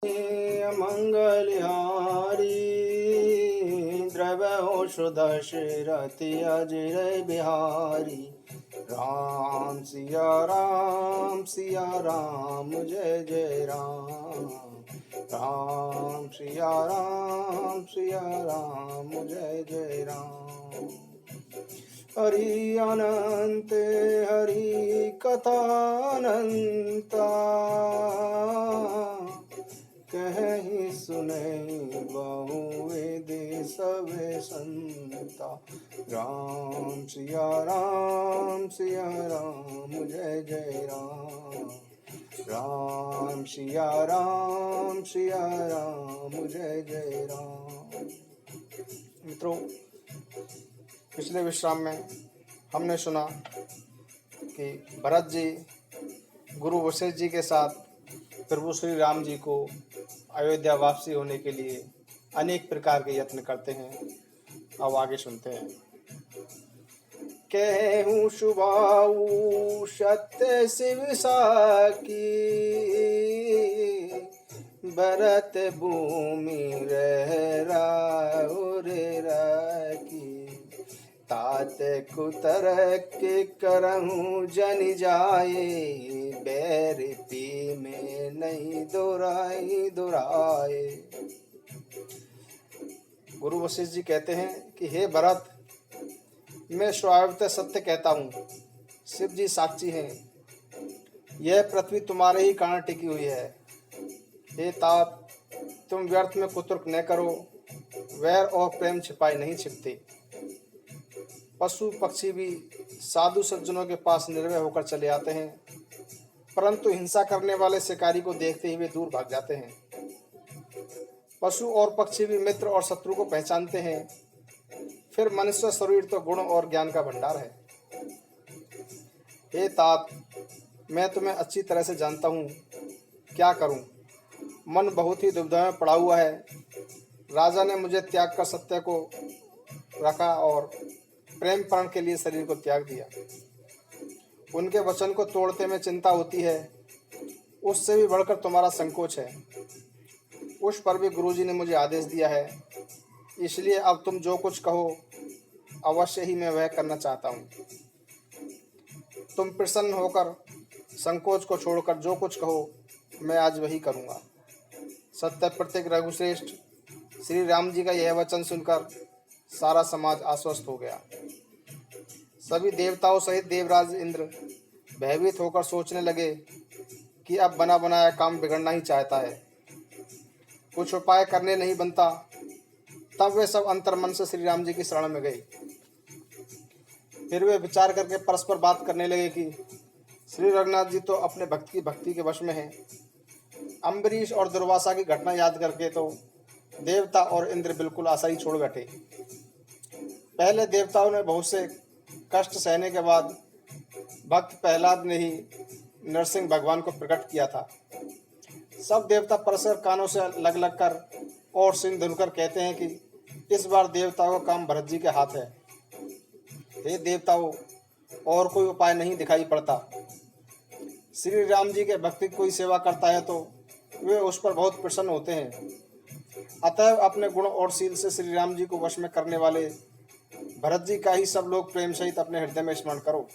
मंगलहारी द्रव्य दशरथि अजय बिहारी। राम सिया राम जय जय राम। राम सिया राम जय जय राम। हरि अनंत हरि कथा अनंता। कहीं सुने बहु वेद सब संता। राम सिया राम जय जय राम। राम सिया राम जय जय राम। मित्रों, पिछले विश्राम में हमने सुना कि भरत जी गुरु वशिष्ठ जी के साथ प्रभु श्री राम जी को अयोध्या वापसी होने के लिए अनेक प्रकार के यत्न करते हैं। अब आगे सुनते हैं। कहूँ शुभाऊ सत्य शिव साकी। भरत भूमि राखी। तात कुतर के करहूँ जन जाए। बैर पी में नहीं दोराए। गुरु वशिष्ठ जी कहते हैं कि हे भरत, मैं स्वभावतः सत्य कहता हूँ। शिव जी साक्षी हैं। यह पृथ्वी तुम्हारे ही कारण टिकी हुई है। हे तात, तुम व्यर्थ में कुतर्क न करो। वैर और प्रेम छिपाई नहीं छिपते। पशु पक्षी भी साधु सज्जनों के पास निर्भय होकर चले आते हैं, परंतु हिंसा करने वाले शिकारी को देखते ही वे दूर भाग जाते हैं। पशु और पक्षी भी मित्र और शत्रु को पहचानते हैं। फिर मनुष्य शरीर तो गुण और ज्ञान का भंडार है। हे तात, मैं तुम्हें अच्छी तरह से जानता हूँ। क्या करूँ? मन बहुत ही दुविधा में पड़ा हुआ है। राजा ने मुझे त्याग कर सत्य को रखा और प्रेम प्राण के लिए शरीर को त्याग दिया। उनके वचन को तोड़ते में चिंता होती है। उससे भी बढ़कर तुम्हारा संकोच है। उस पर भी गुरुजी ने मुझे आदेश दिया है, इसलिए अब तुम जो कुछ कहो अवश्य ही मैं वह करना चाहता हूँ। तुम प्रसन्न होकर संकोच को छोड़कर जो कुछ कहो मैं आज वही करूँगा। सत्य प्रत्येक रघुश्रेष्ठ श्री राम जी का यह वचन सुनकर सारा समाज आश्वस्त हो गया। सभी देवताओं सहित देवराज इंद्र भयभीत होकर सोचने लगे कि अब बना बनाया काम बिगड़ना ही चाहता है। कुछ उपाय करने नहीं बनता। तब वे सब अंतर्मन से श्री राम जी की शरण में गए। फिर वे विचार करके परस्पर बात करने लगे कि श्री रघुनाथ जी तो अपने भक्ति के वश में हैं। अम्बरीश और दुर्वासा की घटना याद करके तो देवता और इंद्र बिल्कुल आशा ही छोड़ बैठे। पहले देवताओं ने बहुत से कष्ट सहने के बाद भक्त प्रहलाद ने ही नरसिंह भगवान को प्रकट किया था। सब देवता परस्पर कानों से लग लग कर और सिंह धुनकर कहते हैं कि इस बार देवताओं का काम भरत जी के हाथ है। हे देवताओं, और कोई उपाय नहीं दिखाई पड़ता। श्री राम जी के भक्ति कोई सेवा करता है तो वे उस पर बहुत प्रसन्न होते हैं। अतः अपने गुण और शील से श्री राम जी को वश में करने वाले भरत जी का ही सब लोग प्रेम सहित अपने हृदय में स्मरण करो।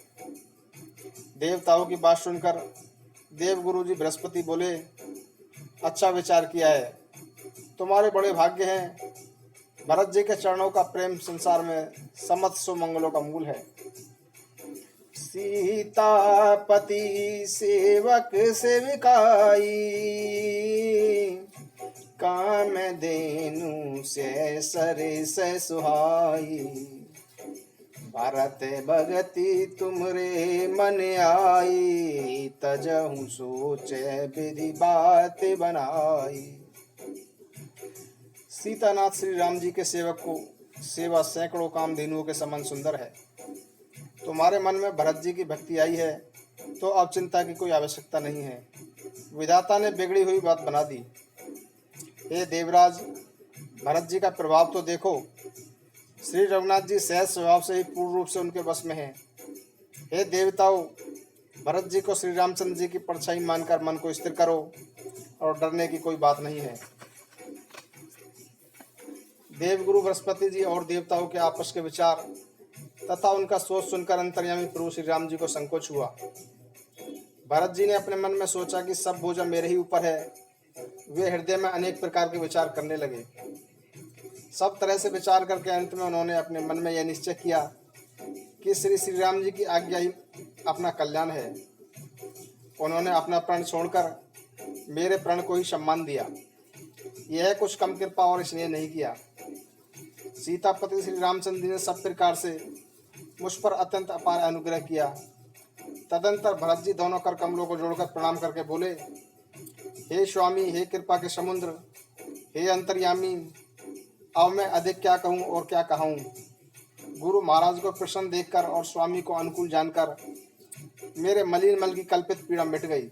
देवताओं की बात सुनकर देवगुरु जी बृहस्पति बोले, अच्छा विचार किया है। तुम्हारे बड़े भाग्य हैं। भरत जी के चरणों का प्रेम संसार में समस्त सुमंगलों का मूल है। सीतापति सेवक सेविकाई। काम देनु से सरे से सुहाई। भरत भगति तुमरे मन आई। तजहु सोचे विधि बात बनाई। सीतानाथ श्री राम जी के सेवक को सेवा सैकड़ों कामधेनुओं के समान सुंदर है। तुम्हारे मन में भरत जी की भक्ति आई है तो अब चिंता की कोई आवश्यकता नहीं है। विधाता ने बिगड़ी हुई बात बना दी। हे देवराज, भरत जी का प्रभाव तो देखो। श्री रघुनाथ जी सहज स्वभाव से ही पूर्ण रूप से उनके वश में हैं। हे देवताओं, भरत जी को श्री रामचंद्र जी की परछाई मानकर मन को स्थिर करो और डरने की कोई बात नहीं है। देवगुरु बृहस्पति जी और देवताओं के आपस के विचार तथा उनका सोच सुनकर अंतर्यामी प्रभु श्री राम जी को संकोच हुआ। भरत जी ने अपने मन में सोचा कि सब बोझ मेरे ही ऊपर है। वे हृदय में अनेक प्रकार के विचार करने लगे। सब तरह से विचार करके अंत में उन्होंने अपने मन में यह निश्चय किया कि श्री राम जी की आज्ञा ही अपना कल्याण है। उन्होंने अपना प्रण छोड़कर मेरे प्रण को ही सम्मान दिया। यह कुछ कम कृपा और स्नेह नहीं किया। सीतापति श्री रामचंद्र जी ने सब प्रकार से मुझ पर अत्यंत अपार अनुग्रह किया। तदंतर भरत जी दोनों कर कमलों को जोड़कर प्रणाम करके बोले, हे स्वामी, हे कृपा के समुद्र, हे अंतर्यामी, अब मैं अधिक क्या कहूँ और क्या कहूँ। गुरु महाराज को प्रसन्न देखकर और स्वामी को अनुकूल जानकर मेरे मलिन मल की कल्पित पीड़ा मिट गई।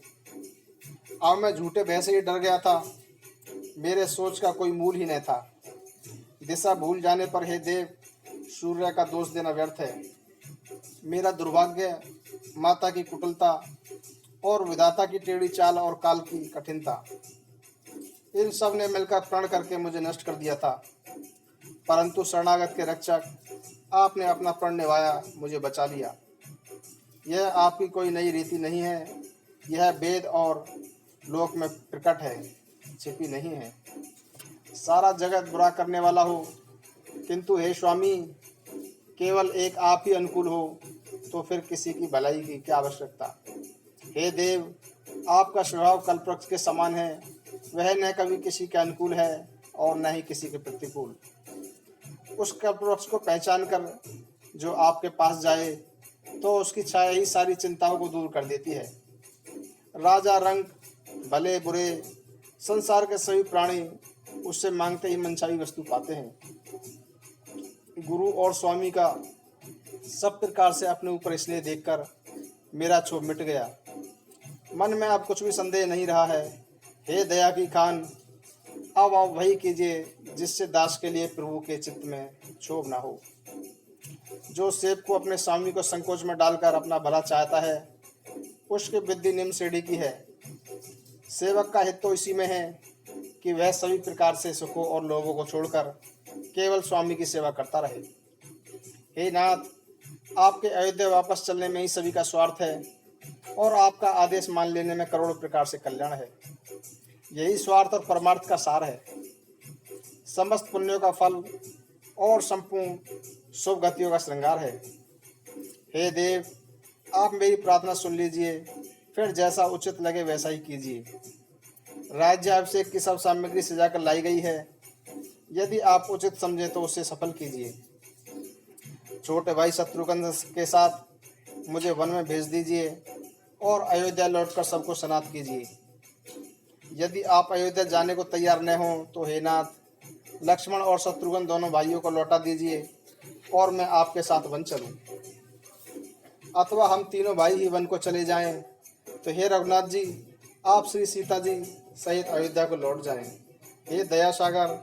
अब मैं झूठे भय से ही डर गया था। मेरे सोच का कोई मूल ही नहीं था। दिशा भूल जाने पर हे देव, सूर्य का दोष देना व्यर्थ है। मेरा दुर्भाग्य, माता की कुटिलता और विधाता की टेढ़ी चाल और काल की कठिनता, इन सब ने मिलकर प्रण करके मुझे नष्ट कर दिया था। परंतु शरणागत के रक्षक, आपने अपना प्रण निभाया, मुझे बचा लिया। यह आपकी कोई नई रीति नहीं है। यह वेद और लोक में प्रकट है, छिपी नहीं है। सारा जगत बुरा करने वाला हो, किंतु हे स्वामी, केवल एक आप ही अनुकूल हो, तो फिर किसी की भलाई की क्या आवश्यकता। हे देव, आपका स्वभाव कल्पवृक्ष के समान है। वह न कभी किसी के अनुकूल है और न ही किसी के प्रतिकूल। उस कल्पवृक्ष को पहचान कर जो आपके पास जाए तो उसकी छाया ही सारी चिंताओं को दूर कर देती है। राजा, रंग, भले बुरे, संसार के सभी प्राणी उससे मांगते ही मनचाही वस्तु पाते हैं। गुरु और स्वामी का सब प्रकार से अपने ऊपर स्नेह देखकर मेरा क्षोभ मिट गया। मन में अब कुछ भी संदेह नहीं रहा है। हे दया की खान, अब आप वही कीजिए जिससे दास के लिए प्रभु के चित्त में क्षोभ ना हो। जो सेब को अपने स्वामी को संकोच में डालकर अपना भला चाहता है, उसकी बुद्धि निम्न श्रेणी की है। सेवक का हित तो इसी में है कि वह सभी प्रकार से सुखों और लोभों को छोड़कर केवल स्वामी की सेवा करता रहे। हे नाथ, आपके अयोध्या वापस चलने में ही सभी का स्वार्थ है और आपका आदेश मान लेने में करोड़ों प्रकार से कल्याण है। यही स्वार्थ और परमार्थ का सार है। समस्त पुण्यों का फल और संपूर्ण शुभ गतियों का श्रृंगार है। हे देव, आप मेरी प्रार्थना सुन लीजिए, फिर जैसा उचित लगे वैसा ही कीजिए। राज्याभिषेक की सब सामग्री सजाकर लाई गई है। यदि आप उचित समझें तो उसे सफल कीजिए। छोटे भाई शत्रुघ्न के साथ मुझे वन में भेज दीजिए और अयोध्या लौटकर सबको सनात कीजिए। यदि आप अयोध्या जाने को तैयार न हो तो हे नाथ, लक्ष्मण और शत्रुघ्न दोनों भाइयों को लौटा दीजिए और मैं आपके साथ वन चलूं। अथवा हम तीनों भाई ही वन को चले जाएं तो हे रघुनाथ जी, आप श्री सीता जी सहित अयोध्या को लौट जाएं। हे दया सागर,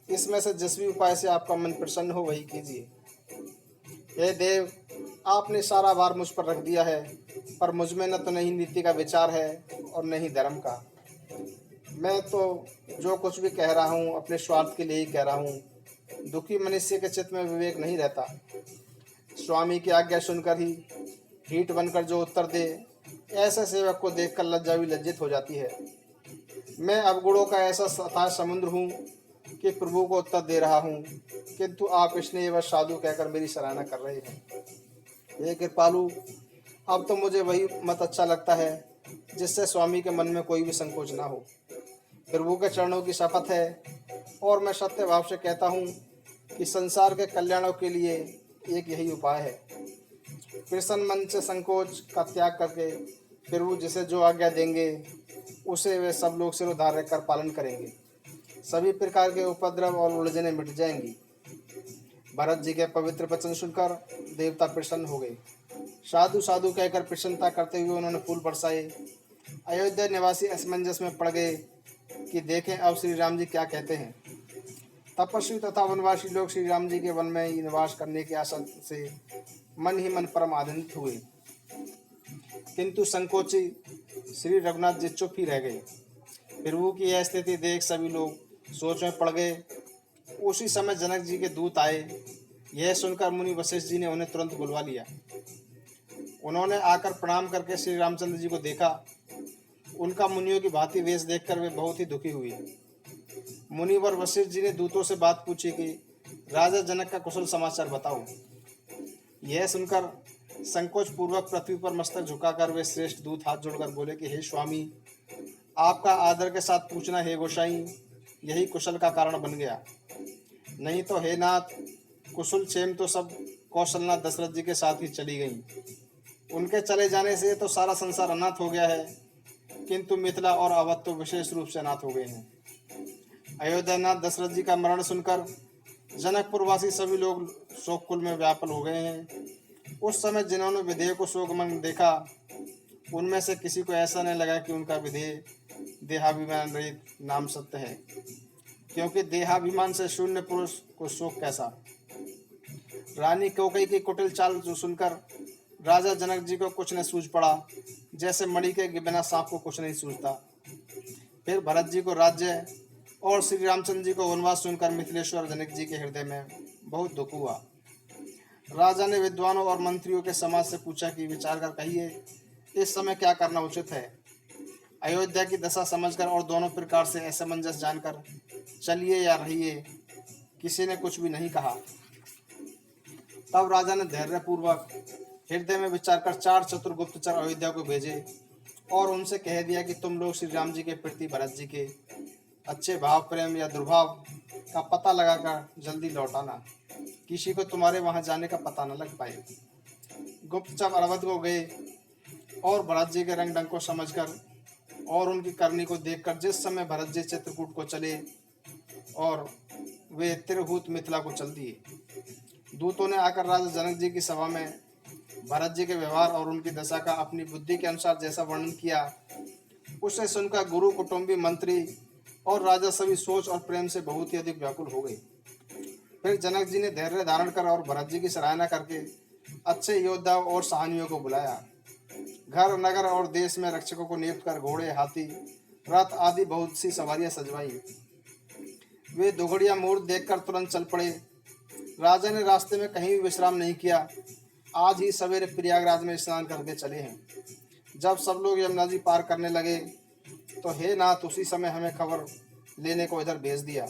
इसमें से जिस भी उपाय से आपका मन प्रसन्न हो वही कीजिए। हे देव, आपने सारा भार मुझ पर रख दिया है, पर मुझ में न तो नहीं नीति का विचार है और न ही धर्म का। मैं तो जो कुछ भी कह रहा हूँ अपने स्वार्थ के लिए ही कह रहा हूँ। दुखी मनुष्य के चित्त में विवेक नहीं रहता। स्वामी की आज्ञा सुनकर ही हीट बनकर जो उत्तर दे, ऐसे सेवक को देखकर लज्जा भी लज्जित हो जाती है। मैं अवगुणों का ऐसा अथाह समुद्र हूँ कि प्रभु को उत्तर दे रहा हूँ, किंतु आप स्नेह व साधु कहकर मेरी सराहना कर रहे हैं। हे कृपालु, अब तो मुझे वही मत अच्छा लगता है जिससे स्वामी के मन में कोई भी संकोच ना हो। प्रभु के चरणों की शपथ है और मैं सत्य भाव से कहता हूँ कि संसार के कल्याणों के लिए एक यही उपाय है। प्रसन्न मन से संकोच का त्याग करके प्रभु जिसे जो आज्ञा देंगे उसे वे सब लोग सिरोधार्य कर पालन करेंगे। सभी प्रकार के उपद्रव और उलझने मिट जाएंगी। भरत जी के पवित्र वचन सुनकर देवता प्रसन्न हो गए। साधु साधु कहकर प्रसन्नता करते हुए उन्होंने फूल बरसाए। अयोध्या निवासी असमंजस में पड़ गए कि देखें अब श्री राम जी क्या कहते हैं। तपस्वी तथा वनवासी लोग श्री राम जी के वन में ही निवास करने की आशा से मन ही मन परम आनंदित हुए, किंतु संकोची श्री रघुनाथ जी चुप ही रह गए। प्रभु की यह स्थिति देख सभी लोग सोच में पड़ गए। उसी समय जनक जी के दूत आए। यह सुनकर मुनि वशिष्ठ जी ने उन्हें तुरंत बुलवा लिया। उन्होंने आकर प्रणाम करके श्री रामचंद्र जी को देखा। उनका मुनियों की भांति वेश देखकर वे बहुत ही दुखी हुई। मुनिवर वशिष्ठ जी ने दूतों से बात पूछी कि राजा जनक का कुशल समाचार बताओ। यह सुनकर संकोच पूर्वक पृथ्वी पर मस्तक झुकाकर वे श्रेष्ठ दूत हाथ जोड़कर बोले कि हे स्वामी, आपका आदर के साथ पूछना हे गोसाई यही कुशल का कारण बन गया। नहीं तो हे नाथ, कुशल क्षेम तो सब कौशलनाथ दशरथ जी के साथ ही चली गई। उनके चले जाने से तो सारा संसार अनाथ हो गया है, किंतु मिथिला और अवध तो विशेष रूप से अनाथ हो गए हैं। अयोध्यानाथ दशरथ जी का मरण सुनकर जनकपुरवासी सभी लोग शोककुल में व्याकुल हो गए हैं। उस समय जिन्होंने विधेय को शोकमग्न देखा, उनमें से किसी को ऐसा नहीं लगा कि उनका विधेय देहाभिमान रहित नाम सत्य है, क्योंकि देहाभिमान से शून्य पुरुष को शोक कैसा। रानी कैकेयी की कुटिल चाल जो सुनकर राजा जनक जी को कुछ न सूझ पड़ा, जैसे मणि के बिना सांप को कुछ नहीं सूझता। फिर भरत जी को राज्य और श्री रामचंद्र जी को वनवास सुनकर मिथिलेश्वर जनक जी के हृदय में बहुत दुख हुआ। राजा ने विद्वानों और मंत्रियों के समाज से पूछा कि विचार कर कहिए, इस समय क्या करना उचित है। अयोध्या की दशा समझकर और दोनों प्रकार से असमंजस जानकर चलिए या रहिए, किसी ने कुछ भी नहीं कहा। तब राजा ने धैर्यपूर्वक हृदय में विचार कर 4 चतुर गुप्तचर अयोध्या को भेजे और उनसे कह दिया कि तुम लोग श्री राम जी के प्रति भरत जी के अच्छे भाव प्रेम या दुर्भाव का पता लगाकर जल्दी लौटाना, किसी को तुम्हारे वहां जाने का पता न लग पाए। गुप्तचर अवध को गए और भरत जी के रंग ढंग को समझकर और उनकी करनी को देखकर जिस समय भरत जी चित्रकूट को चले और वे तिरहुत मिथिला को चल दिए। दूतों ने आकर राजा जनक जी की सभा में भरत जी के व्यवहार और उनकी दशा का अपनी बुद्धि के अनुसार जैसा वर्णन किया, उसे सुनकर गुरु कुटुंबी मंत्री और राजा सभी सोच और प्रेम से बहुत ही अधिक व्याकुल हो गए। फिर जनक जी ने धैर्य धारण कर और भरत जी की सराहना करके अच्छे योद्धाओं और सहानियों को बुलाया। घर नगर और देश में रक्षकों को नियुक्त कर घोड़े, हाथी, रथ आदि बहुत सी सवारियां सजवाई। वे दुघड़िया मुहूर्त देखकर तुरंत चल पड़े। राजा ने रास्ते में कहीं भी विश्राम नहीं किया। आज ही सवेरे प्रयागराज में स्नान करके चले हैं। जब सब लोग यमुना जी पार करने लगे तो हे नाथ, उसी समय हमें खबर लेने को इधर भेज दिया।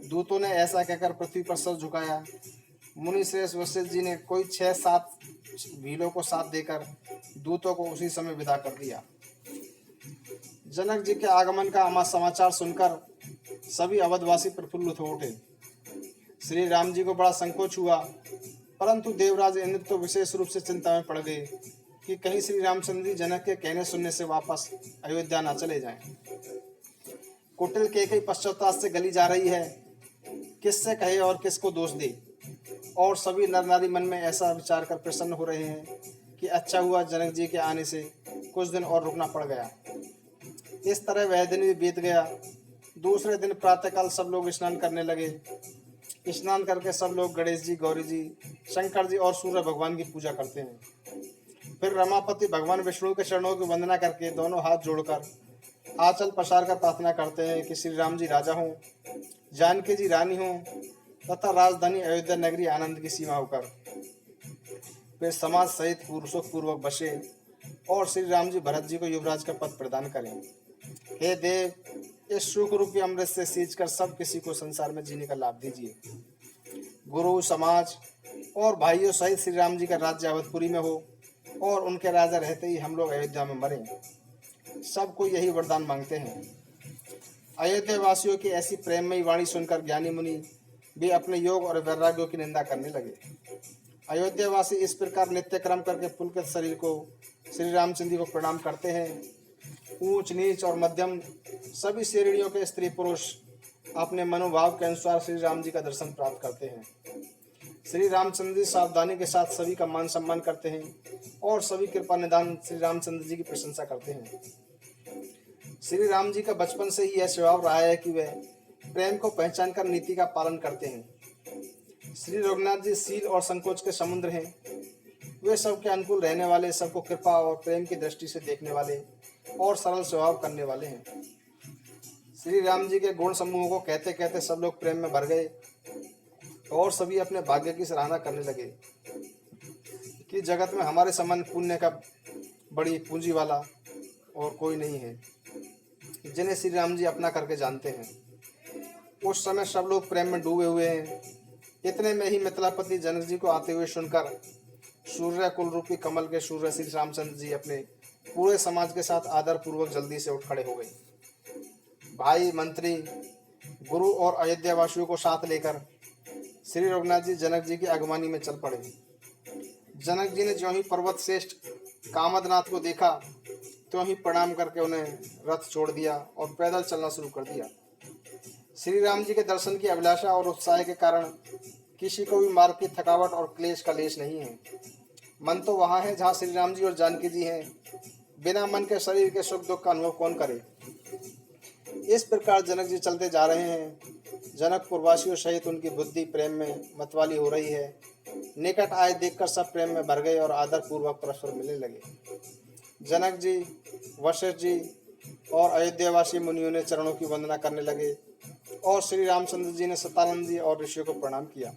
दूतों ने ऐसा कहकर पृथ्वी पर सर झुकाया। मुनि श्रेष्ठ वशिष्ठ जी ने कोई 6-7 भीलों को साथ देकर दूतों को उसी समय विदा कर दिया। जनक जी के आगमन का समाचार सुनकर सभी अवधवासी प्रफुल्लित हो उठे। श्री राम जी को बड़ा संकोच हुआ, परंतु देवराज इंद्र तो विशेष रूप से चिंता में पड़ गए कि कहीं श्री रामचंद्र जी जनक के कहने सुनने से वापस अयोध्या न चले जाएं। कुटिल कैकेयी पश्चाताप से गली जा रही है, किससे कहे और किसको दोष दे। और सभी नर नारी मन में ऐसा विचार कर प्रसन्न हो रहे हैं कि अच्छा हुआ जनक जी के आने से कुछ दिन और रुकना पड़ गया। इस तरह वह दिन भी बीत गया। दूसरे दिन प्रातःकाल सब लोग स्नान करने लगे। स्नान करके सब लोग गणेश जी, गौरी जी, शंकर जी और सूर्य भगवान की पूजा करते हैं। फिर रमापति भगवान विष्णु के चरणों की वंदना करके दोनों हाथ जोड़कर आंचल पसार कर प्रार्थना करते हैं कि श्री राम जी राजा हों, जानकी जी रानी हों तथा राजधानी अयोध्या नगरी आनंद की सीमा होकर वे समाज सहित पूर्वक बसे और श्री राम जी भरत जी को युवराज का पद प्रदान करें। हे देव, इस सुख रूपी अमृत से सींच कर सब किसी को संसार में जीने का लाभ दीजिए। गुरु, समाज और भाइयों सहित श्री राम जी का राज्य अवधपुरी में हो और उनके राजा रहते ही हम लोग अयोध्या में मरें। सबको यही वरदान मांगते हैं। अयोध्या वासियों की ऐसी प्रेममयी वाणी सुनकर ज्ञानी मुनि भी अपने योग और वैराग्यों की निंदा करने लगे। अयोध्यावासी इस प्रकार नित्य क्रम करके पुलकित शरीर को श्री रामचंद्र जी को प्रणाम करते हैं। ऊंच नीच और मध्यम सभी श्रेणियों के स्त्री पुरुष अपने मनोभाव के अनुसार श्री राम जी का दर्शन प्राप्त करते हैं। श्री रामचंद्र जी सावधानी के साथ सभी का मान सम्मान करते हैं और सभी कृपा निदान श्री रामचंद्र जी की प्रशंसा करते हैं। श्री राम जी का बचपन से ही यह स्वभाव रहा है कि वे प्रेम को पहचान कर नीति का पालन करते हैं। श्री रघुनाथ जी शील और संकोच के समुद्र हैं। वे सबके अनुकूल रहने वाले, सबको कृपा और प्रेम की दृष्टि से देखने वाले और सरल स्वभाव करने वाले हैं। श्री राम जी के गुण समूह को कहते कहते सब लोग प्रेम में भर गए और सभी अपने भाग्य की सराहना करने लगे कि जगत में हमारे समान पुण्य का बड़ी पूंजी वाला और कोई नहीं है जिन्हें श्री राम जी अपना करके जानते हैं। उस समय सब लोग प्रेम में डूबे हुए हैं। इतने में ही मिथिलापति जनक जी को आते हुए सुनकर सूर्य कुल रूपी कमल के सूर्य श्री रामचंद्र जी अपने पूरे समाज के साथ आदर पूर्वक जल्दी से उठ खड़े हो गए। भाई, मंत्री, गुरु और अयोध्या वासियों को साथ लेकर श्री रघुनाथ जी जनक जी की अगवानी में चल पड़े। जनक जी ने ज्यों ही पर्वत श्रेष्ठ कामदनाथ को देखा त्यों ही प्रणाम करके उन्हें रथ छोड़ दिया और पैदल चलना शुरू कर दिया। श्री राम जी के दर्शन की अभिलाषा और उत्साह के कारण किसी को भी मार्ग की थकावट और क्लेश का लेश नहीं है। मन तो वहाँ है जहाँ श्री राम जी और जानकी जी हैं। बिना मन के शरीर के सुख दुख का अनुभव कौन करे। इस प्रकार जनक जी चलते जा रहे हैं। जनकपुर वासियों सहित उनकी बुद्धि प्रेम में मतवाली हो रही है। निकट आए देखकर सब प्रेम में भर गए और आदर पूर्वक परस्पर मिलने लगे। जनक जी, वशिष्ठ जी और अयोध्यावासी मुनियों ने चरणों की वंदना करने लगे और श्री रामचंद्र जी ने सतानंद जी और ऋषियों को प्रणाम किया।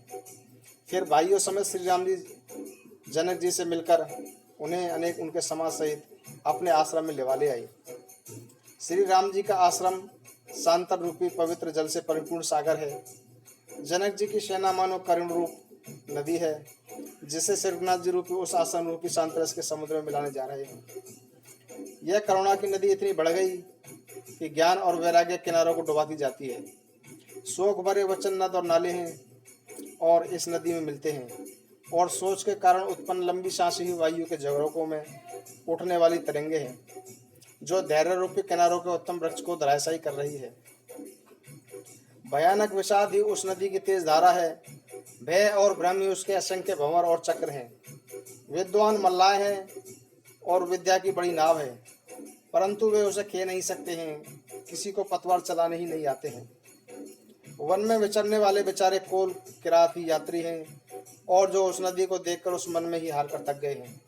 फिर भाइयों समेत श्री राम जी जनक जी से मिलकर उन्हें अनेक उनके समाज सहित अपने आश्रम में लेवा ले आई। श्री राम जी का आश्रम शांतर रूपी पवित्र जल से परिपूर्ण सागर है। जनक जी की सेना मानो करुण रूप नदी है जिसे श्री रघुनाथ जी रूपी उस आश्रम रूपी शांत रस के समुद्र में मिलाने जा रहे हैं। यह करुणा की नदी इतनी बढ़ गई कि ज्ञान और वैराग्य किनारों को डुबाती जाती है। शोक भरे वचन नद और नाले हैं और इस नदी में मिलते हैं और सोच के कारण उत्पन्न लंबी सांस ही वायु के झरोकों में उठने वाली तरंगे हैं जो धैर्य रूपी किनारों के उत्तम वृक्ष को धराशायी कर रही है। भयानक विषाद ही उस नदी की तेज धारा है। भय और भ्रम ही उसके असंख्य भंवर और चक्र हैं। विद्वान मल्लाह हैं और विद्या की बड़ी नाव है, परंतु वे उसे खे नहीं सकते हैं। किसी को पतवार चलाने ही नहीं आते हैं। वन में विचरने वाले बेचारे कोल किरात ही यात्री हैं और जो उस नदी को देखकर उस मन में ही हार कर थक गए हैं।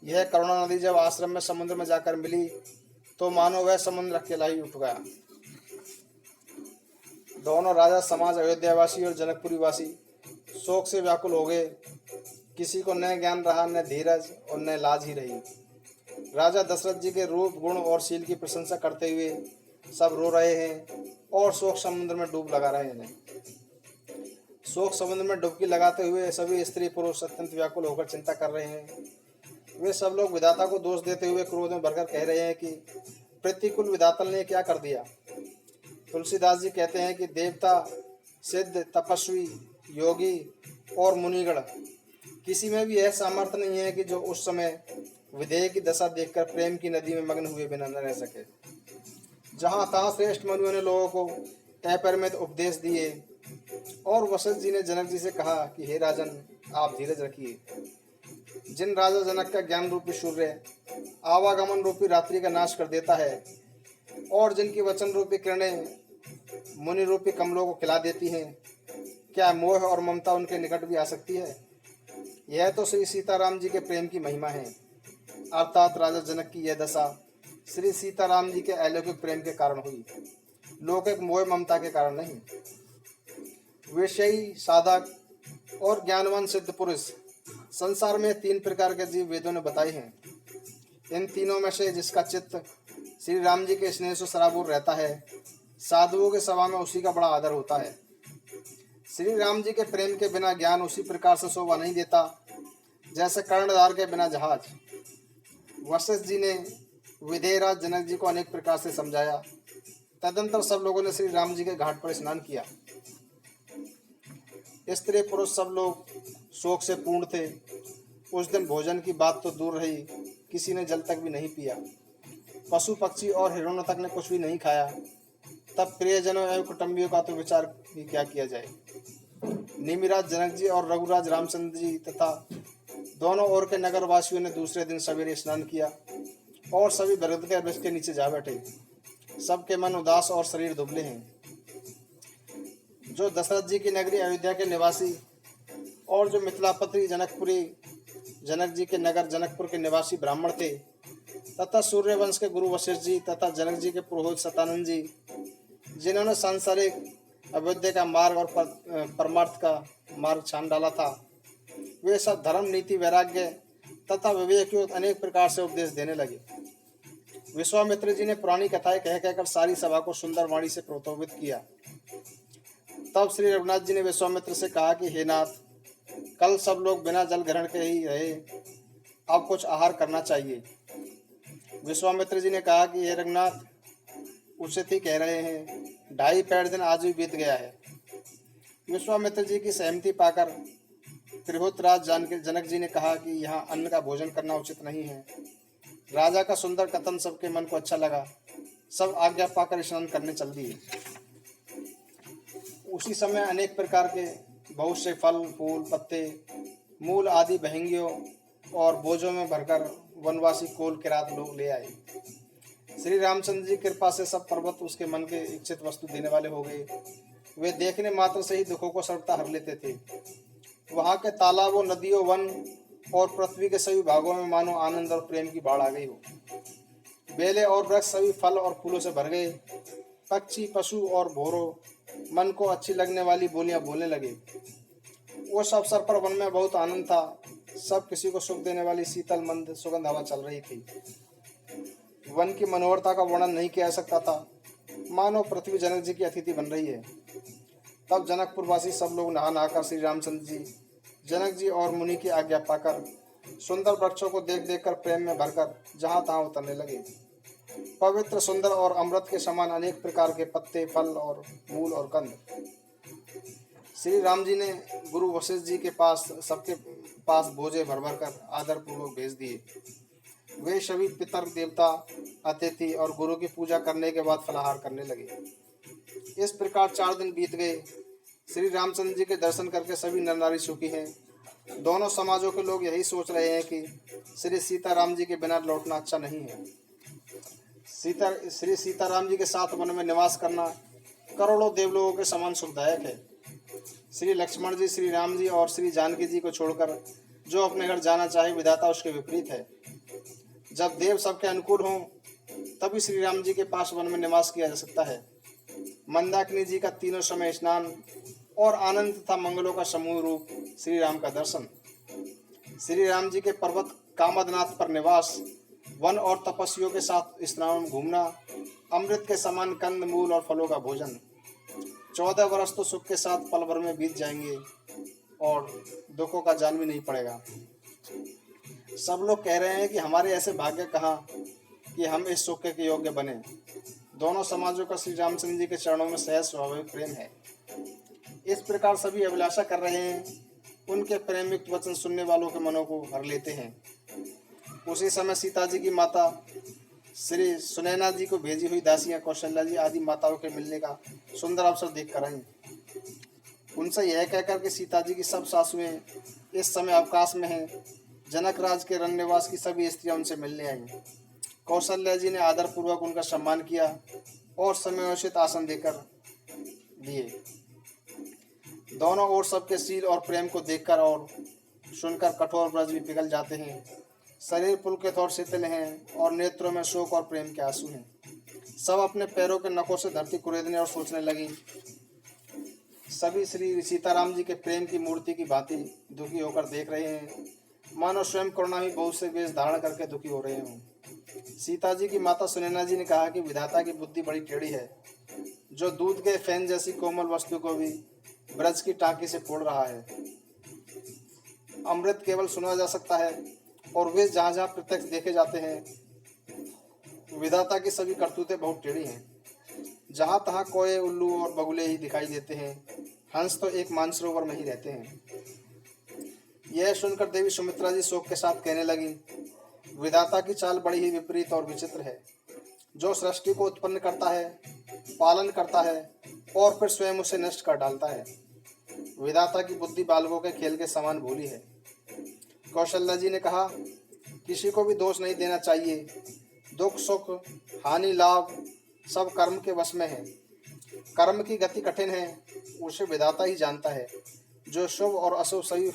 यह करुणा नदी जब आश्रम में समुद्र में जाकर मिली तो मानो वह समुद्र अकेला ही उठ गया। दोनों राजा समाज अयोध्यावासी और जनकपुरी वासी शोक से व्याकुल हो गए। किसी को न ज्ञान रहा, न धीरज और न लाज ही रही। राजा दशरथ जी के रूप, गुण और शील की प्रशंसा करते हुए सब रो रहे हैं और शोक समुद्र में डूब लगा रहे हैं। शोक समुद्र में डुबकी लगाते हुए सभी स्त्री पुरुष अत्यंत व्याकुल होकर चिंता कर रहे हैं। वे सब लोग विधाता को दोष देते हुए क्रोध में भरकर कह रहे हैं कि प्रतिकूल विधाता ने क्या कर दिया। तुलसीदास जी कहते हैं कि देवता, सिद्ध, तपस्वी, योगी और मुनिगण किसी में भी यह सामर्थ्य नहीं है कि जो उस समय विधेय की दशा देखकर प्रेम की नदी में मग्न हुए बिना न रह सके। जहाँ तहाँ श्रेष्ठ मुनियों ने लोगों को अपरिमित उपदेश दिए और वशिष्ठ जी ने जनक जी से कहा कि हे राजन, आप धीरज रखिए। जिन राजा जनक का ज्ञान रूपी सूर्य आवागमन रूपी रात्रि का नाश कर देता है और जिनकी वचन रूपी किरणें मुनि रूपी कमलों को खिला देती हैं, क्या मोह और ममता उनके निकट भी आ सकती है। यह तो श्री सीताराम जी के प्रेम की महिमा है। अर्थात राजा जनक की यह दशा श्री सीताराम जी के अलौकिक प्रेम के कारण हुई, लौकिक मोह ममता के कारण नहीं। विषयी, साधक और ज्ञानवान सिद्ध पुरुष संसार में 3 प्रकार के जीव वेदों ने बताए हैं। इन तीनों में से जिसका चित्त श्री राम जी के स्नेह से सराबोर रहता है, साधुओं के सभा में उसी का बड़ा आदर होता है। श्री राम जी के प्रेम के बिना ज्ञान उसी प्रकार से शोभा नहीं देता जैसे कर्णधार के बिना जहाज। वशिष्ठ जी ने विधेयराज जनक जी को अनेक प्रकार से समझाया। तदंतर सब लोगों ने श्री राम जी के घाट पर स्नान किया। स्त्री पुरुष सब लोग शोक से पूर्ण थे। उस दिन भोजन की बात तो दूर रही, किसी ने जल तक भी नहीं पिया। पशु पक्षी और हिरणों तक ने कुछ भी नहीं खाया। तब प्रियजनों एवं कुटुंबियों का तो विचार भी क्या किया जाए। निमिराज जनक जी और रघुराज रामचंद्र जी तथा दोनों ओर के नगर वासियों ने दूसरे दिन सवेरे स्नान किया और सभी बरगद के वृक्ष के नीचे जा बैठे। सबके मन उदास और शरीर दुबले हैं। जो दशरथ जी की नगरी अयोध्या के निवासी और जो मिथिलापति जनकपुरी जनक जी के नगर जनकपुर के निवासी ब्राह्मण थे तथा सूर्यवंश के गुरु वशिष्ठ जी तथा जनक जी के पुरोहित सतानंद जी जिन्होंने सांसारिक अविद्या का मार्ग और परमार्थ का मार्ग छान डाला था, वे सब धर्म, नीति, वैराग्य तथा विवेक युक्त अनेक प्रकार से उपदेश देने लगे। विश्वामित्र जी ने पुरानी कथाएं कह कहकर सारी सभा को सुंदर वाणी से प्रोत्साहित किया। तब श्री रघुनाथ जी ने विश्वामित्र से कहा कि हे नाथ, कल सब लोग बिना जल ग्रहण के ही रहे, अब कुछ आहार करना चाहिए। विश्वामित्र जी ने कहा कि हे रघुनाथ, उचित ही कह रहे हैं, 2.5 पैर दिन आज भी बीत गया है। विश्वामित्र जी की सहमति पाकर त्रिहोतराज जनक जी ने कहा कि यहाँ अन्न का भोजन करना उचित नहीं है। राजा का सुंदर कथन सबके मन को अच्छा लगा। सब आज्ञा पाकर स्नान करने चल दिए। उसी समय अनेक प्रकार के बहुत से फल, फूल, पत्ते, मूल आदि बहंगियों और बोझों में भरकर वनवासी कोल किरात लोग ले आए। श्री रामचंद्र जी की कृपा से सब पर्वत उसके मन के इच्छित वस्तु देने वाले हो गए। वे देखने मात्र से ही दुखों को सर्वथा हर लेते थे। वहां के तालाबों, नदियों, वन और पृथ्वी के सभी भागों में मानो आनंद और प्रेम की बाढ़ आ गई हो। बेले और वृक्ष सभी फल और फूलों से भर गए। पक्षी, पशु और भौरों मन को अच्छी लगने वाली बोलियां बोलने लगे। उस अवसर पर वन में बहुत आनंद था। सब किसी को सुख देने वाली शीतल मंद सुगंध हवा चल रही थी। वन की मनोहरता का वर्णन नहीं किया जा सकता था। मानो पृथ्वी जनक जी की अतिथि बन रही है। तब जनकपुरवासी सब लोग नहा नहाकर श्री रामचंद्र जी, जनक जी और मुनि की आज्ञा पाकर सुंदर वृक्षों को देख देख कर प्रेम में भरकर जहां तहां उतरने लगे। पवित्र, सुंदर और अमृत के समान अनेक प्रकार के पत्ते, फल और मूल और कंद श्री राम जी ने गुरु वशिष्ठ जी के पास सबके पास बोझे भर भर कर आदर पूर्वक भेज दिए। वे सभी पितर, देवता, अतिथि और गुरु की पूजा करने के बाद फलाहार करने लगे। इस प्रकार 4 दिन बीत गए। श्री रामचंद्र जी के दर्शन करके सभी नर नारी सुखी हैं। दोनों समाजों के लोग यही सोच रहे हैं कि श्री सीताराम जी के बिना लौटना अच्छा नहीं है। श्री सीताराम जी के साथ वन में निवास करना करोड़ों देवलोगों के समान सुखदायक है। श्री लक्ष्मण जी, श्री राम जी और श्री जानकी जी को छोड़कर जो अपने घर जाना चाहे, विधाता उसके विपरीत है। जब देव सबके अनुकूल हों तभी श्री राम जी के पास वन में निवास किया जा सकता है। मंदाकिनी जी का तीनों समय स्नान और आनंद तथा मंगलों का समूह रूप श्री राम का दर्शन, श्री राम जी के पर्वत कामदनाथ पर निवास, वन और तपस्वियों के साथ स्नान में घूमना, अमृत के समान कंद, मूल और फलों का भोजन। 14 वर्ष तो सुख के साथ पल भर में बीत जाएंगे और दुखों का जान भी नहीं पड़ेगा। सब लोग कह रहे हैं कि हमारे ऐसे भाग्य कहाँ कि हम इस सुख के योग्य बने। दोनों समाजों का श्री रामचंद्र जी के चरणों में सहज स्वाभाविक प्रेम है। इस प्रकार सभी अभिलाषा कर रहे हैं। उनके प्रेम युक्त वचन सुनने वालों के मनों को हर लेते हैं। उसी समय सीता जी की माता श्री सुनैना जी को भेजी हुई दासियां कौशल्या जी आदि माताओं के मिलने का सुंदर अवसर देख कर आई। उनसे यह कहकर कि सीता जी की सब सासुएं इस समय अवकाश में हैं। जनक राज के रंगनिवास की सभी स्त्रियां उनसे मिलने आई। कौशल्या जी ने आदर पूर्वक उनका सम्मान किया और समयोचित आसन देकर दिए। दोनों ओर सबके शील और प्रेम को देखकर और सुनकर कठोर व्रज भी पिघल जाते हैं। शरीर पुलकित और शीतल हैं और नेत्रों में शोक और प्रेम के आंसू हैं। सब अपने पैरों के नखों से धरती कुरेदने और सोचने लगी। सभी श्री सीताराम जी के प्रेम की मूर्ति की भांति दुखी होकर देख रहे हैं, मानो स्वयं करुणा ही बहुत से वेश धारण करके दुखी हो रहे हों। सीता जी की माता सुनैना जी ने कहा कि विधाता की बुद्धि बड़ी टेढ़ी है, जो दूध के फैन जैसी कोमल वस्तु को भी ब्रज की टांकी से फोड़ रहा है। अमृत केवल सुना जा सकता है और वे जहाँ जहाँ प्रत्यक्ष देखे जाते हैं। विधाता की सभी करतूतें बहुत टेढ़ी हैं। जहाँ तहाँ कोए, उल्लू और बगुले ही दिखाई देते हैं। हंस तो एक मानसरोवर में ही रहते हैं। यह सुनकर देवी सुमित्रा जी शोक के साथ कहने लगी, विधाता की चाल बड़ी ही विपरीत और विचित्र है। जो सृष्टि को उत्पन्न करता है, पालन करता है और फिर स्वयं उसे नष्ट कर डालता है। विधाता की बुद्धि बालकों के खेल के समान भोली है। कौशल्या जी ने कहा, किसी को भी दोष नहीं देना चाहिए। दुख, सुख, हानि, लाभ सब कर्म के वश में है। कर्म की गति कठिन है, उसे विधाता ही जानता है, जो शुभ और अशुभ सभी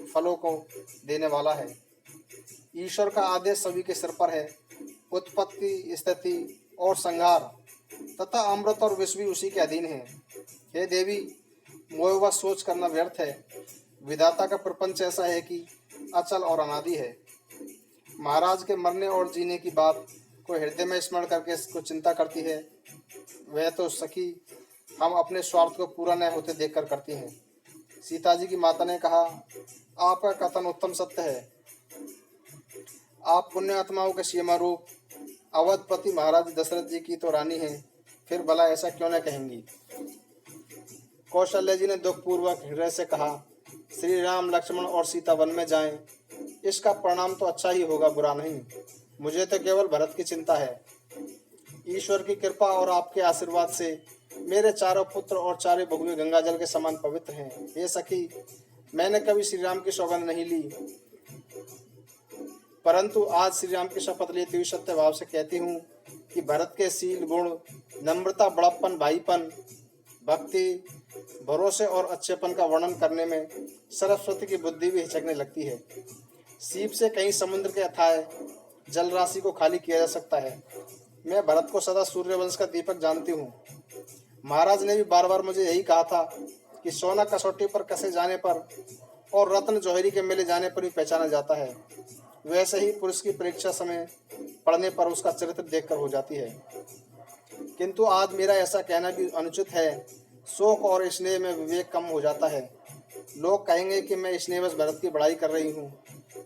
फलों को देने वाला है। ईश्वर का आदेश सभी के सिर पर है। उत्पत्ति, स्थिति और संहार तथा अमृत और विष भी उसी के अधीन है। हे देवी, मोहवश सोच करना व्यर्थ है। विधाता का प्रपंच ऐसा है कि अचल और अनादि है। महाराज के मरने और जीने की बात को हृदय में स्मरण करके इसको चिंता करती है, वह तो सखी हम अपने स्वार्थ को पूरा न होते देखकर करती हैं। सीता जी की माता ने कहा, आपका कथन उत्तम सत्य है। आप पुण्य आत्माओं के सीमा रूप अवधपति महाराज दशरथ जी की तो रानी हैं, फिर भला ऐसा क्यों न कहेंगी। कौशल्या जी ने दुखपूर्वक हृदय से कहा, श्री राम लक्ष्मण और सीता वन में जाएं, इसका परिणाम तो अच्छा ही होगा, बुरा नहीं। मुझे तो केवल भरत की चिंता है। ईश्वर की कृपा और आपके आशीर्वाद से मेरे चारों पुत्र और चारों बगुए गंगा जल के समान पवित्र हैं। हे सखी, मैंने कभी श्री राम की सौगंध नहीं ली, परंतु आज श्री राम की शपथ लेती हुई सत्य भाव से कहती हूँ कि भरत के शील गुण, नम्रता, बड़प्पन, भाईपन, भक्ति, भरोसे और अच्छेपन का वर्णन करने में सरस्वती की बुद्धि भी हिचकने लगती है। सीप से कहीं समुद्र के अथाह जल राशि को खाली किया जा सकता है। मैं भरत को सदा सूर्यवंश का दीपक जानती हूँ। महाराज ने भी बार बार मुझे यही कहा था कि सोना कसौटी पर कसे जाने पर और रत्न जौहरी के मिले जाने पर भी पहचाना जाता है, वैसे ही पुरुष की परीक्षा समय पढ़ने पर उसका चरित्र देखकर हो जाती है। किंतु आज मेरा ऐसा कहना भी अनुचित है। शोक और स्नेह में विवेक कम हो जाता है। लोग कहेंगे कि मैं स्नेहवश भरत की बड़ाई कर रही हूँ।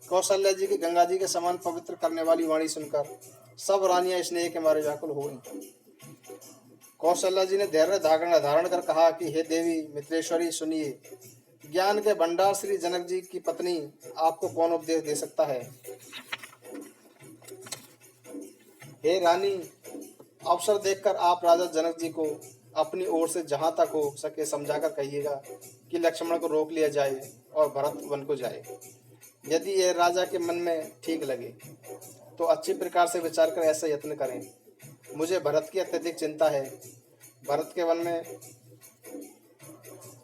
कौशल्या जी की गंगा जी के समान पवित्र करने वाली वाणी सुनकर सब रानियां स्नेह के मारे व्याकुल हो गईं। कौशल्या जी ने धैर्य धारण कर कहा कि हे देवी मित्रेश्वरी, सुनिए, ज्ञान के भंडार श्री जनक जी की पत्नी आपको कौन उपदेश दे सकता है। हे रानी, अवसर देखकर आप राजा जनक जी को अपनी ओर से जहां तक हो सके समझाकर कहिएगा कि लक्ष्मण को रोक लिया जाए और भरत वन को जाए। यदि यह राजा के मन में ठीक लगे तो अच्छी प्रकार से विचार कर ऐसा यत्न करें। मुझे भरत की अत्यधिक चिंता है। भरत के वन में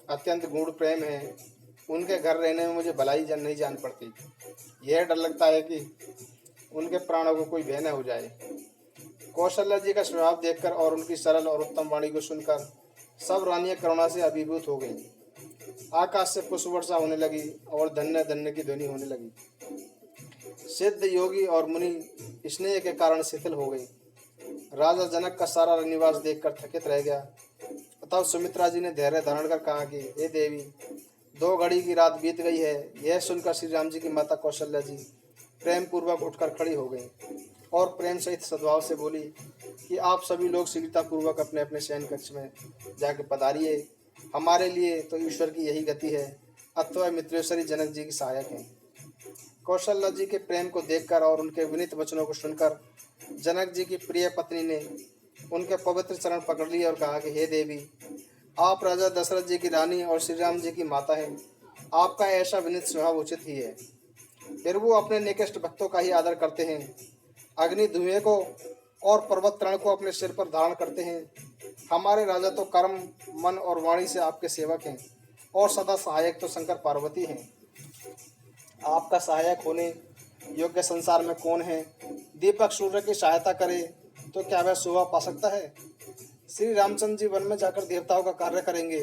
अत्यंत गूढ़ प्रेम है। उनके घर रहने में मुझे भलाई नहीं जान पड़ती। यह डर लगता है कि उनके प्राणों को कोई भय न हो जाए। कौशल्या जी का स्वभाव देखकर और उनकी सरल और उत्तम वाणी को सुनकर सब रानियां करुणा से अभिभूत हो गईं। आकाश से पुष्प वर्षा होने लगी और धन्य धन्य की ध्वनि होने लगी। सिद्ध योगी और मुनि स्नेह के कारण शिथिल हो गए। राजा जनक का सारा निवास देखकर थकित रह गया। तब सुमित्रा जी ने धैर्य धारण कर कहा कि हे देवी, 2 घड़ी की रात बीत गई है। यह सुनकर श्री राम जी की माता कौशल्या जी प्रेम पूर्वक उठकर खड़ी हो गई और प्रेम सहित सद्भाव से बोली कि आप सभी लोग शीघ्रता पूर्वक अपने अपने शयन कक्ष में जाकर पधारिए। हमारे लिए तो ईश्वर की यही गति है, अथवा मित्रेश्वरी जनक जी की सहायक हैं। कौशल्या जी के प्रेम को देखकर और उनके विनीत वचनों को सुनकर जनक जी की प्रिय पत्नी ने उनके पवित्र चरण पकड़ लिए और कहा कि हे देवी, आप राजा दशरथ जी की रानी और श्री राम जी की माता हैं। आपका ऐसा विनीत स्वभाव उचित ही है। फिर वो अपने निकष्ट भक्तों का ही आदर करते हैं। अग्नि धुएं को और पर्वत तृण को अपने सिर पर धारण करते हैं। हमारे राजा तो कर्म, मन और वाणी से आपके सेवक हैं और सदा सहायक तो शंकर पार्वती हैं। आपका सहायक होने योग्य संसार में कौन है। दीपक सूर्य की सहायता करे तो क्या वह शोभा पा सकता है। श्री रामचंद्र जी वन में जाकर देवताओं का कार्य करेंगे,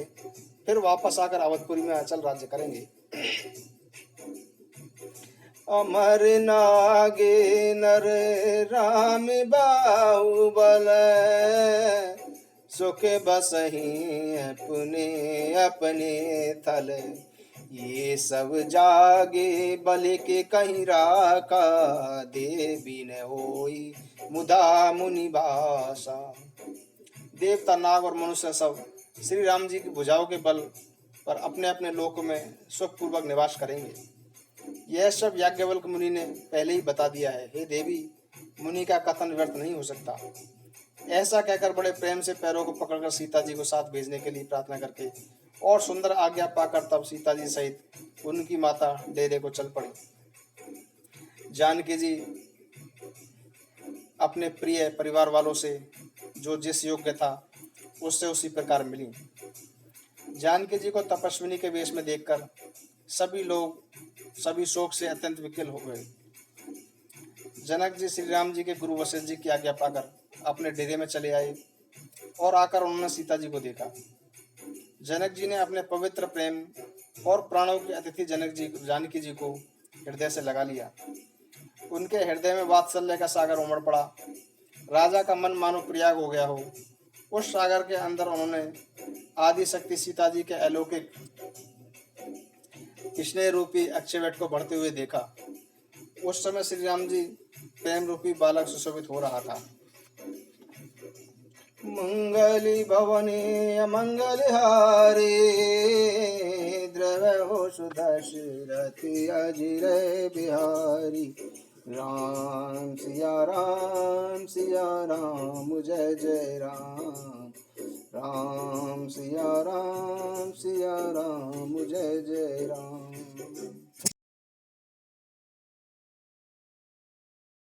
फिर वापस आकर अवधपुरी में अचल राज्य करेंगे। अमर नागे नर राम बाहुबल, सुख बसहि अपने अपने थल। ये सब जागे बल के कहीं राका, देवी न होई मुदा मुनि भाषा। देवता, नाग और मनुष्य सब श्री राम जी की भुजाओं के बल पर अपने अपने लोक में सुखपूर्वक निवास करेंगे। यह सब याज्ञवल्क्य मुनि ने पहले ही बता दिया है। हे देवी, मुनि का कथन व्यर्थ नहीं हो सकता। ऐसा कहकर बड़े प्रेम से पैरों को पकड़कर सीता जी को साथ भेजने के लिए प्रार्थना करके और सुंदर आज्ञा पाकर तब सीता जी सहित उनकी माता डेरे को चल पड़ी। जानकी जी अपने प्रिय परिवार वालों से जो जिस योग्य था उससे उसी प्रकार मिली। जानकी जी को तपस्विनी के वेश में देखकर सभी लोग सभी शोक से अत्यंत विकल हो गए। जनक जी श्री राम जी के गुरु वशिष्ठ जी की आज्ञा पाकर अपने डेरे में चले आए और आकर उन्होंने सीता जी को देखा। जनक जी ने अपने पवित्र प्रेम और प्राणों की अतिथि जनक जी जानकी जी को हृदय से लगा लिया। उनके हृदय में वात्सल्य का सागर उमड़ पड़ा। राजा का मन मानो प्रयाग हो गया हो। उस सागर के अंदर उन्होंने आदि शक्ति सीता जी के अलौकिक स्नेह रूपी अक्षयवट को बढ़ते हुए देखा। उस समय श्री राम जी प्रेम रूपी बालक सुशोभित हो रहा था। मंगली भवनी अमंगल हारे, द्रव सुदशरथि अजिर बिहारी। राम सिया राम जय जय राम। राम सिया राम जय जय राम।